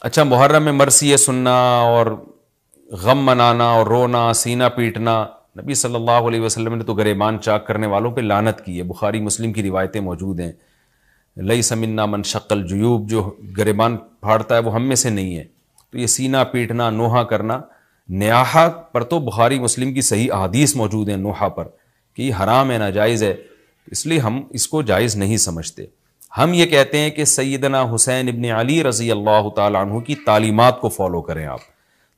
اچھا، محرم میں مرثیے سننا اور غم منانا اور رونا، سینہ پیٹنا، نبی صلی اللہ علیہ وسلم نے تو گریبان چاک کرنے والوں پہ لعنت کی ہے۔ بخاری مسلم کی روایتیں موجود ہیں، لیس منا من شق الجیوب، جو گریبان پھاڑتا ہے وہ ہم میں سے نہیں ہے۔ تو یہ سینہ پیٹنا، نوحہ کرنا، نیاحہ پر تو بخاری مسلم کی صحیح احادیث موجود ہیں نوحہ پر کہ یہ حرام ہے، ناجائز ہے، اس لیے ہم اس کو جائز نہیں سمجھتے۔ ہم یہ کہتے ہیں کہ سیدنا حسین ابن علی رضی اللہ تعالیٰ عنہ کی تعلیمات کو فالو کریں آپ۔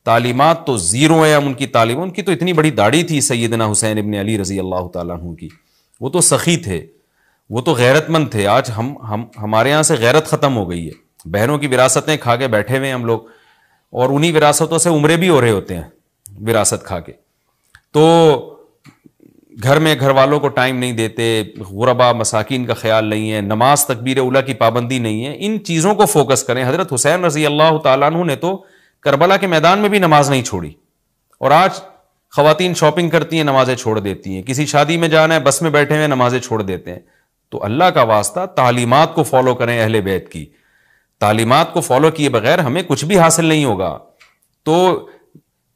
تعلیمات تو زیرو ہیں، ہم ان کی تعلیم، ان کی تو اتنی بڑی داڑھی تھی سیدنا حسین ابن علی رضی اللہ تعالیٰ عنہ کی، وہ تو سخی تھے، وہ تو غیرت مند تھے۔ آج ہمارے یہاں سے غیرت ختم ہو گئی ہے، بہنوں کی وراثتیں کھا کے بیٹھے ہوئے ہیں ہم لوگ، اور انہی وراثتوں سے عمرے بھی ہو رہے ہوتے ہیں وراثت کھا کے۔ تو گھر میں گھر والوں کو ٹائم نہیں دیتے، غربا مساکین کا خیال نہیں ہے، نماز تکبیر اولیٰ کی پابندی نہیں ہے، ان چیزوں کو فوکس کریں۔ حضرت حسین رضی اللہ تعالیٰ عنہ نے تو کربلا کے میدان میں بھی نماز نہیں چھوڑی، اور آج خواتین شاپنگ کرتی ہیں، نمازیں چھوڑ دیتی ہیں، کسی شادی میں جانا ہے بس میں بیٹھے ہوئے نمازیں چھوڑ دیتے ہیں۔ تو اللہ کا واسطہ تعلیمات کو فالو کریں اہل بیت کی، تعلیمات کو فالو کیے بغیر ہمیں کچھ بھی حاصل نہیں ہوگا۔ تو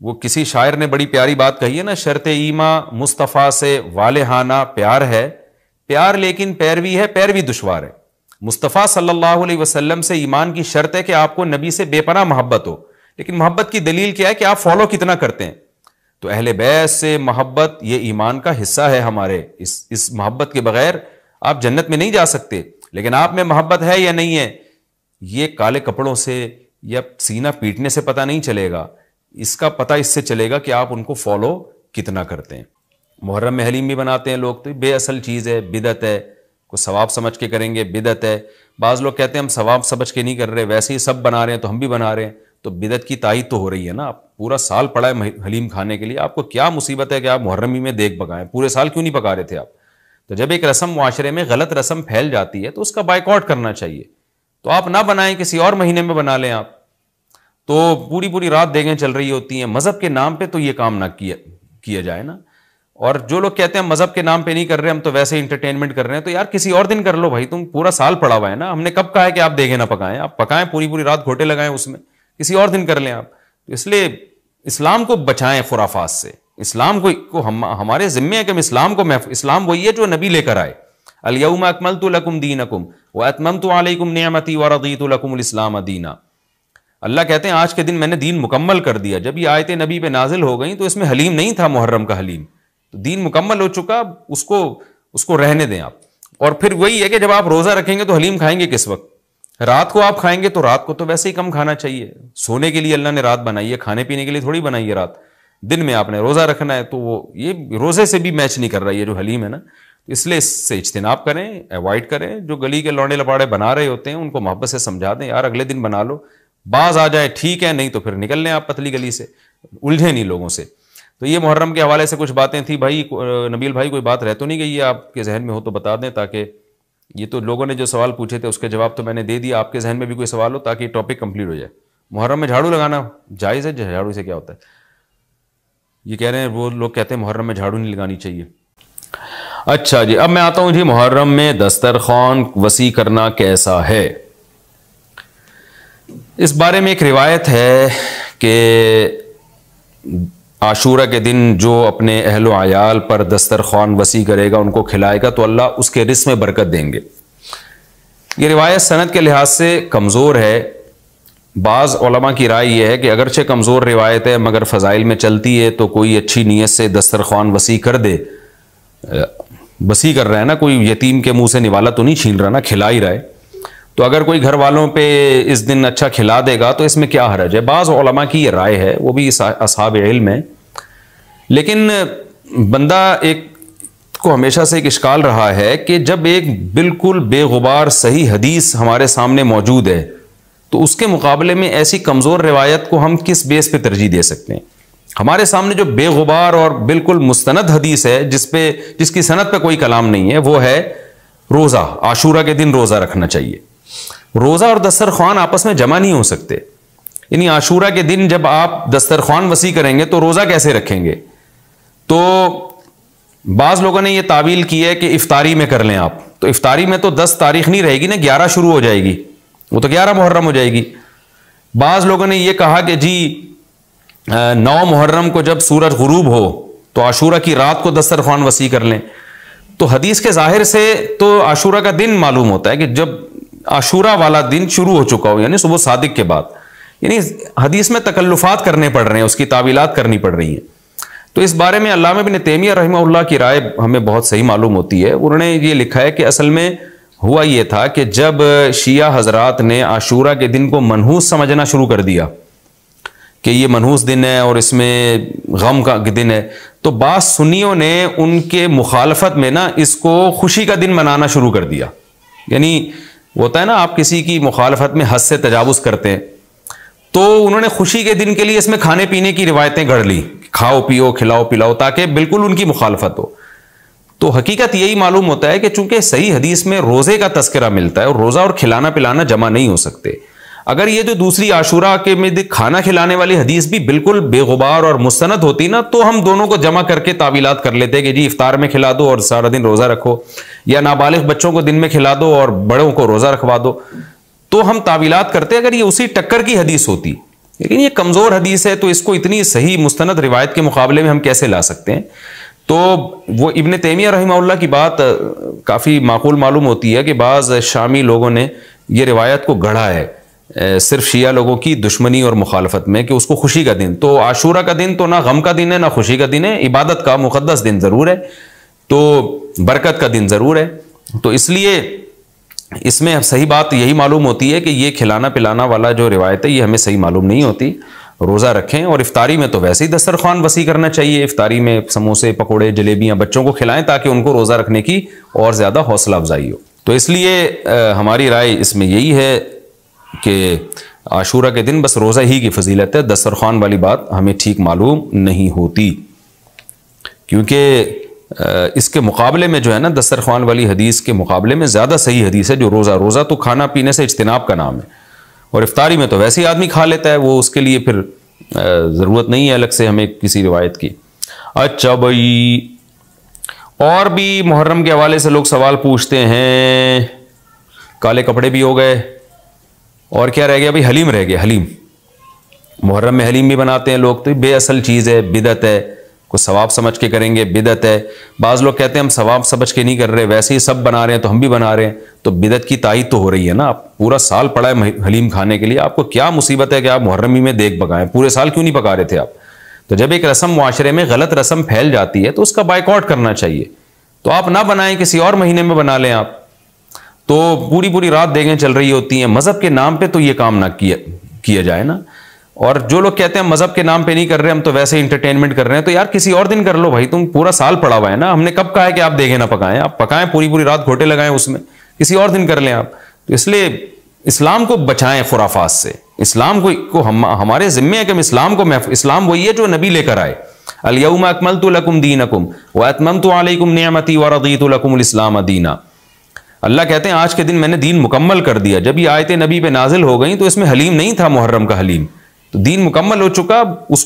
وہ کسی شاعر نے بڑی پیاری بات کہی ہے نا، شرط ایماں مصطفیٰ سے والہانہ پیار ہے، پیار لیکن پیروی ہے، پیروی دشوار ہے۔ مصطفیٰ صلی اللہ علیہ وسلم سے ایمان کی شرط ہے کہ آپ کو نبی سے بے پناہ محبت ہو، لیکن محبت کی دلیل کیا ہے کہ آپ فالو کتنا کرتے ہیں۔ تو اہل بیت سے محبت یہ ایمان کا حصہ ہے ہمارے، اس محبت کے بغیر آپ جنت میں نہیں جا سکتے۔ لیکن آپ میں محبت ہے یا نہیں ہے، یہ کالے کپڑوں سے یا سینہ پیٹنے سے پتہ نہیں چلے گا، اس کا پتہ اس سے چلے گا کہ آپ ان کو فالو کتنا کرتے ہیں۔ محرم میں حلیم بھی بناتے ہیں لوگ، تو بے اصل چیز ہے، بدعت ہے، کوئی ثواب سمجھ کے کریں گے بدعت ہے۔ بعض لوگ کہتے ہیں ہم ثواب سمجھ کے نہیں کر رہے، ویسے ہی سب بنا رہے ہیں تو ہم بھی بنا رہے ہیں، تو بدعت کی تائید تو ہو رہی ہے نا۔ پورا سال پڑا ہے حلیم کھانے کے لیے، آپ کو کیا مصیبت ہے کہ آپ محرم ہی میں دیگ پکائیں؟ پورے سال کیوں نہیں پکا رہے تھے آپ؟ تو جب ایک رسم معاشرے میں غلط رسم پھیل جاتی ہے تو اس کا بائیکاٹ کرنا چاہیے۔ تو آپ نہ بنائیں، کسی اور مہینے میں بنا لیں آپ۔ تو پوری رات دیگیں چل رہی ہوتی ہیں، مذہب کے نام پہ تو یہ کام نہ کیا جائے نا۔ اور جو لوگ کہتے ہیں مذہب کے نام پہ نہیں کر رہے، ہم تو ویسے انٹرٹینمنٹ کر رہے ہیں، تو یار کسی اور دن کر لو بھائی، تم پورا سال پڑا ہوا ہے نا، ہم نے کب کہا ہے کہ آپ دیگیں نہ پکائیں؟ آپ پکائیں، پوری رات گھوٹے لگائیں اس میں، کسی اور دن کر لیں آپ۔ اس لیے اسلام کو بچائیں خرافات سے، اسلام کو ہمارے ذمے ہے کہ ہم اسلام کو اسلام وہی ہے جو نبی لے کر آئے۔ الیوم اکملت لکم دینکم واتممت علیکم نعمتی ورضیت لکم الاسلام دینا۔ اللہ کہتے ہیں آج کے دن میں نے دین مکمل کر دیا۔ جب یہ آیتیں نبی پہ نازل ہو گئیں تو اس میں حلیم نہیں تھا، محرم کا حلیم، تو دین مکمل ہو چکا، اس کو رہنے دیں آپ۔ اور پھر وہی ہے کہ جب آپ روزہ رکھیں گے تو حلیم کھائیں گے کس وقت؟ رات کو آپ کھائیں گے تو رات کو تو ویسے ہی کم کھانا چاہیے، سونے کے لیے اللہ نے رات بنائی ہے، کھانے پینے کے لیے تھوڑی بنائی ہے رات۔ دن میں آپ نے روزہ رکھنا ہے، تو وہ یہ روزے سے بھی میچ نہیں کر رہا یہ جو حلیم ہے نا، اس لیے اس سے اجتناب کریں، ایوائڈ کریں۔ جو گلی کے لونڈے لپاڑے بنا رہے ہوتے ہیں ان کو محبت سے سمجھا دیں، یار اگلے دن بنا لو، باز آ جائے ٹھیک ہے، نہیں تو پھر نکل لیں آپ پتلی گلی سے، الجھیں نہیں لوگوں سے۔ تو یہ محرم کے حوالے سے کچھ باتیں تھیں بھائی۔ نبیل بھائی کوئی بات رہ تو نہیں گئی ہے آپ کے ذہن میں ہو تو بتا دیں، تاکہ یہ تو لوگوں نے جو سوال پوچھے تھے اس کے جواب تو میں نے دے دیا، آپ کے ذہن میں بھی کوئی سوال ہو تاکہ ٹاپک کمپلیٹ ہو جائے۔ محرم میں جھاڑو لگانا جائز ہے؟ جھاڑو سے کیا ہوتا ہے؟ یہ کہہ رہے ہیں وہ لوگ کہتے ہیں محرم میں جھاڑو نہیں لگانی چاہیے۔ اچھا جی، اب میں آتا ہوں جی محرم میں دسترخوان وسیع کرنا کیسا ہے۔ اس بارے میں ایک روایت ہے کہ عاشورہ کے دن جو اپنے اہل و عیال پر دسترخوان وسیع کرے گا، ان کو کھلائے گا، تو اللہ اس کے رزق میں برکت دیں گے۔ یہ روایت سند کے لحاظ سے کمزور ہے۔ بعض علماء کی رائے یہ ہے کہ اگرچہ کمزور روایت ہے مگر فضائل میں چلتی ہے، تو کوئی اچھی نیت سے دسترخوان وسیع کر دے، وسیع کر رہا ہے نا، کوئی یتیم کے منہ سے نوالا تو نہیں چھین رہا نا، کھلا ہی رہا ہے، تو اگر کوئی گھر والوں پہ اس دن اچھا کھلا دے گا تو اس میں کیا حرج ہے۔ بعض علماء کی یہ رائے ہے، وہ بھی اصحاب علم ہے۔ لیکن بندہ ایک کو ہمیشہ سے ایک اشکال رہا ہے کہ جب ایک بالکل بے غبار صحیح حدیث ہمارے سامنے موجود ہے تو اس کے مقابلے میں ایسی کمزور روایت کو ہم کس بیس پہ ترجیح دے سکتے ہیں؟ ہمارے سامنے جو بے غبار اور بالکل مستند حدیث ہے، جس کی سند پہ کوئی کلام نہیں ہے، وہ ہے روزہ، عاشورہ کے دن روزہ رکھنا چاہیے۔ روزہ اور دسترخوان آپس میں جمع نہیں ہو سکتے، یعنی عاشورہ کے دن جب آپ دسترخوان وسیع کریں گے تو روزہ کیسے رکھیں گے؟ تو بعض لوگوں نے یہ تعویل کی ہے کہ افطاری میں کر لیں آپ، تو افطاری میں تو 10 تاریخ نہیں رہے گی نا، 11 شروع ہو جائے گی، وہ تو 11 محرم ہو جائے گی۔ بعض لوگوں نے یہ کہا کہ جی 9 محرم کو جب سورج غروب ہو تو عاشورہ کی رات کو دسترخوان وسیع کر لیں. تو حدیث کے ظاہر سے تو عاشورہ کا دن معلوم ہوتا ہے کہ جب عاشورہ والا دن شروع ہو چکا ہو، یعنی صبح صادق کے بعد. یعنی حدیث میں تکلفات کرنے پڑ رہے ہیں، اس کی تعویلات کرنی پڑ رہی ہیں. تو اس بارے میں علامہ ابن تیمیہ رحمہ اللہ کی رائے ہمیں بہت صحیح معلوم ہوتی ہے. انہوں نے یہ لکھا ہے کہ اصل میں ہوا یہ تھا کہ جب شیعہ حضرات نے عاشورہ کے دن کو منحوس سمجھنا شروع کر دیا کہ یہ منحوس دن ہے اور اس میں غم کا دن ہے، تو بعض سنیوں نے ان کے مخالفت میں نا اس کو خوشی کا دن منانا شروع کر دیا. یعنی ہوتا ہے نا آپ کسی کی مخالفت میں حد سے تجاوز کرتے ہیں، تو انہوں نے خوشی کے دن کے لیے اس میں کھانے پینے کی روایتیں گھڑ لی، کھاؤ پیو کھلاؤ پلاؤ، تاکہ بالکل ان کی مخالفت ہو. تو حقیقت یہی معلوم ہوتا ہے کہ چونکہ صحیح حدیث میں روزے کا تذکرہ ملتا ہے اور روزہ اور کھلانا پلانا جمع نہیں ہو سکتے. اگر یہ جو دوسری عاشورہ کے میں کھانا کھلانے والی حدیث بھی بالکل بے غبار اور مستند ہوتی نا، تو ہم دونوں کو جمع کر کے تعویلات کر لیتے کہ جی افطار میں کھلا دو اور سارا دن روزہ رکھو، یا نابالغ بچوں کو دن میں کھلا دو اور بڑوں کو روزہ رکھوا دو. تو ہم تعویلات کرتے اگر یہ اسی ٹکر کی حدیث ہوتی. لیکن یہ کمزور حدیث ہے، تو اس کو اتنی صحیح مستند روایت کے مقابلے میں ہم کیسے لا سکتے ہیں؟ تو وہ ابن تیمیہ رحمہ اللہ کی بات کافی معقول معلوم ہوتی ہے کہ بعض شامی لوگوں نے یہ روایت کو گڑھا ہے صرف شیعہ لوگوں کی دشمنی اور مخالفت میں، کہ اس کو خوشی کا دن. تو عاشورہ کا دن تو نہ غم کا دن ہے نہ خوشی کا دن ہے، عبادت کا مقدس دن ضرور ہے، تو برکت کا دن ضرور ہے. تو اس لیے اس میں صحیح بات یہی معلوم ہوتی ہے کہ یہ کھلانا پلانا والا جو روایت ہے یہ ہمیں صحیح معلوم نہیں ہوتی. روزہ رکھیں، اور افطاری میں تو ویسے ہی دسترخوان وسیع کرنا چاہیے. افطاری میں سموسے پکوڑے جلیبیاں بچوں کو کھلائیں تاکہ ان کو روزہ رکھنے کی اور زیادہ حوصلہ افزائی ہو. تو اس لیے ہماری رائے اس میں یہی ہے کہ عاشورہ کے دن بس روزہ ہی کی فضیلت ہے، دسترخوان والی بات ہمیں ٹھیک معلوم نہیں ہوتی. کیونکہ اس کے مقابلے میں جو ہے نا دسترخوان والی حدیث کے مقابلے میں زیادہ صحیح حدیث ہے جو روزہ تو کھانا پینے سے اجتناب کا نام ہے، اور افطاری میں تو ویسے ہی آدمی کھا لیتا ہے، وہ اس کے لیے پھر ضرورت نہیں ہے الگ سے ہمیں کسی روایت کی. اچھا بھائی، اور بھی محرم کے حوالے سے لوگ سوال پوچھتے ہیں. کالے کپڑے بھی ہو گئے، اور کیا رہ گیا بھائی؟ حلیم رہ گیا. حلیم محرم میں حلیم بھی بناتے ہیں لوگ، تو بے اصل چیز ہے، بدعت ہے. کوئی ثواب سمجھ کے کریں گے بدعت ہے. بعض لوگ کہتے ہیں ہم ثواب سمجھ کے نہیں کر رہے، ویسے ہی سب بنا رہے ہیں تو ہم بھی بنا رہے ہیں. تو بدعت کی تائید تو ہو رہی ہے نا. آپ پورا سال پڑا ہے حلیم کھانے کے لیے، آپ کو کیا مصیبت ہے کہ آپ محرم ہی میں دیگ پکائیں؟ پورے سال کیوں نہیں پکا رہے تھے آپ؟ تو جب ایک رسم معاشرے میں غلط رسم پھیل جاتی ہے تو اس کا بائیکاٹ کرنا چاہیے. تو آپ نہ بنائیں، کسی اور مہینے میں بنا لیں آپ. تو پوری رات دیگیں چل رہی ہوتی ہیں. مذہب کے نام پہ تو یہ کام نہ کیا جائے نا. اور جو لوگ کہتے ہیں مذہب کے نام پہ نہیں کر رہے، ہم تو ویسے انٹرٹینمنٹ کر رہے ہیں، تو یار کسی اور دن کر لو بھائی. تم پورا سال پڑا ہوا ہے نا. ہم نے کب کہا ہے کہ آپ دیگیں نہ پکائیں؟ آپ پکائیں، پوری رات گھوٹے لگائیں اس میں، کسی اور دن کر لیں آپ. تو اس لیے اسلام کو بچائیں خرافات سے. اسلام کو ہمارے ذمے ہے کہ ہم اسلام کو اسلام وہی ہے جو نبی لے کر آئے. الیوم اکملت لکم دینکم واتممت علیکم نعمتی ورضیت لکم الاسلام دینا. اللہ کہتے ہیں آج کے دن میں نے دین مکمل کر دیا. جب یہ آیتیں نبی پہ نازل ہو گئیں تو اس میں حلیم نہیں تھا، محرم کا حلیم. تو دین مکمل ہو چکا، اس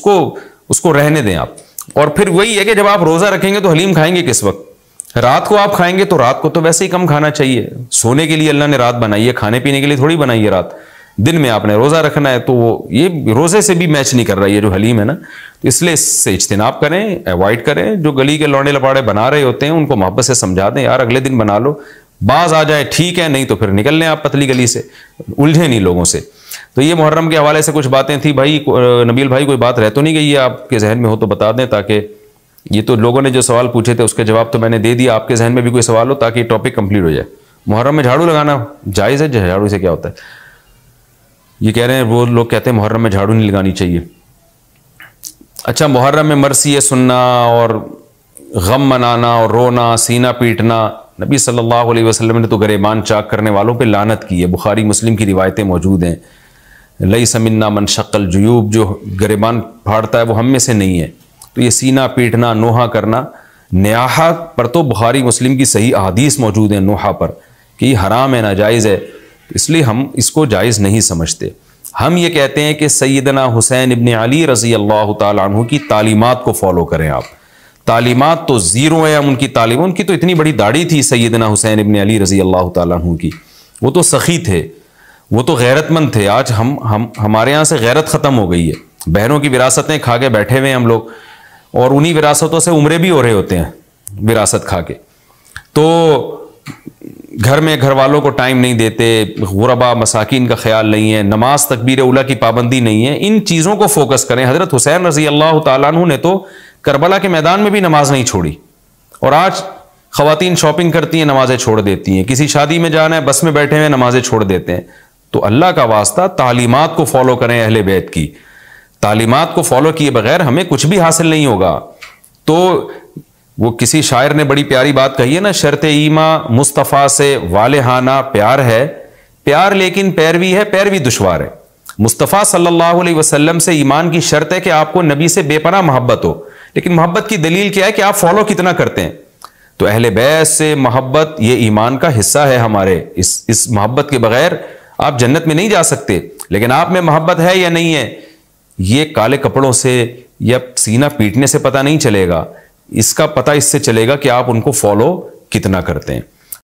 کو رہنے دیں آپ. اور پھر وہی ہے کہ جب آپ روزہ رکھیں گے تو حلیم کھائیں گے کس وقت؟ رات کو آپ کھائیں گے تو رات کو تو ویسے ہی کم کھانا چاہیے. سونے کے لیے اللہ نے رات بنائی ہے، کھانے پینے کے لیے تھوڑی بنائی ہے رات. دن میں آپ نے روزہ رکھنا ہے، تو یہ روزے سے بھی میچ نہیں کر رہا یہ جو حلیم ہے نا. تو اس لیے اس سے اجتناب کریں، ایوائڈ کریں. جو گلی کے لونڈے لپاڑے بنا رہے ہوتے ہیں ان کو محبت سے سمجھا دیں، یار اگلے دن بنا لو. باز آ جائے ٹھیک ہے، نہیں تو پھر نکل لیں آپ پتلی گلی سے، الجھے نہیں لوگوں سے. تو یہ محرم کے حوالے سے کچھ باتیں تھیں. بھائی نبیل بھائی کوئی بات رہ تو نہیں گئی ہے آپ کے ذہن میں ہو تو بتا دیں، تاکہ یہ تو لوگوں نے جو سوال پوچھے تھے اس کے جواب تو میں نے دے دیا. آپ کے ذہن میں بھی کوئی سوال ہو تاکہ یہ ٹاپک کمپلیٹ ہو جائے. محرم میں جھاڑو لگانا جائز ہے؟ جھاڑو سے کیا ہوتا ہے؟ یہ کہہ رہے ہیں وہ لوگ کہتے ہیں محرم میں جھاڑو نہیں لگانی چاہیے. اچھا، محرم میں مرثیہ سننا اور غم منانا اور رونا سینہ پیٹنا، نبی صلی اللہ علیہ وسلم نے تو گریبان چاک کرنے والوں پہ لعنت کی ہے. بخاری مسلم کی روایتیں موجود ہیں. لیس منا من شق الجیوب، جو گریبان پھاڑتا ہے وہ ہم میں سے نہیں ہے. تو یہ سینہ پیٹنا، نوحہ کرنا، نیاحہ پر تو بخاری مسلم کی صحیح احادیث موجود ہیں نوحہ پر کہ یہ حرام ہے، ناجائز ہے. اس لیے ہم اس کو جائز نہیں سمجھتے. ہم یہ کہتے ہیں کہ سیدنا حسین ابن علی رضی اللہ تعالیٰ عنہ کی تعلیمات کو فالو کریں آپ. تعلیمات تو زیرو ہیں ان کی تعلیم. ان کی تو اتنی بڑی داڑھی تھی سیدنا حسین ابن علی رضی اللہ تعالیٰ عنہ کی، وہ تو سخی تھے. وہ تو غیرت مند تھے. آج ہمارے یہاں سے غیرت ختم ہو گئی ہے. بہنوں کی وراثتیں کھا کے بیٹھے ہوئے ہیں ہم لوگ, اور انہی وراثتوں سے عمرے بھی ہو رہے ہوتے ہیں وراثت کھا کے. تو گھر میں گھر والوں کو ٹائم نہیں دیتے, غربا مساکین کا خیال نہیں ہے, نماز تکبیر اولیٰ کی پابندی نہیں ہے. ان چیزوں کو فوکس کریں. حضرت حسین رضی اللہ تعالیٰ عنہ نے تو کربلا کے میدان میں بھی نماز نہیں چھوڑی, اور آج خواتین شاپنگ کرتی ہیں نمازیں چھوڑ دیتی ہیں, کسی شادی میں جانا ہے بس میں بیٹھے ہوئے نمازیں چھوڑ دیتے ہیں. تو اللہ کا واسطہ تعلیمات کو فالو کریں اہل بیت کی. تعلیمات کو فالو کیے بغیر ہمیں کچھ بھی حاصل نہیں ہوگا. تو وہ کسی شاعر نے بڑی پیاری بات کہی ہے نا, شرط ایماں مصطفیٰ سے والہانہ پیار ہے, پیار لیکن پیروی ہے, پیروی دشوار ہے. مصطفیٰ صلی اللہ علیہ وسلم سے ایمان کی شرط ہے کہ آپ کو نبی سے بے پناہ محبت ہو, لیکن محبت کی دلیل کیا ہے کہ آپ فالو کتنا کرتے ہیں. تو اہل بیت سے محبت یہ ایمان کا حصہ ہے ہمارے. اس محبت کے بغیر آپ جنت میں نہیں جا سکتے. لیکن آپ میں محبت ہے یا نہیں ہے, یہ کالے کپڑوں سے یا سینہ پیٹنے سے پتہ نہیں چلے گا. اس کا پتہ اس سے چلے گا کہ آپ ان کو فالو کتنا کرتے ہیں.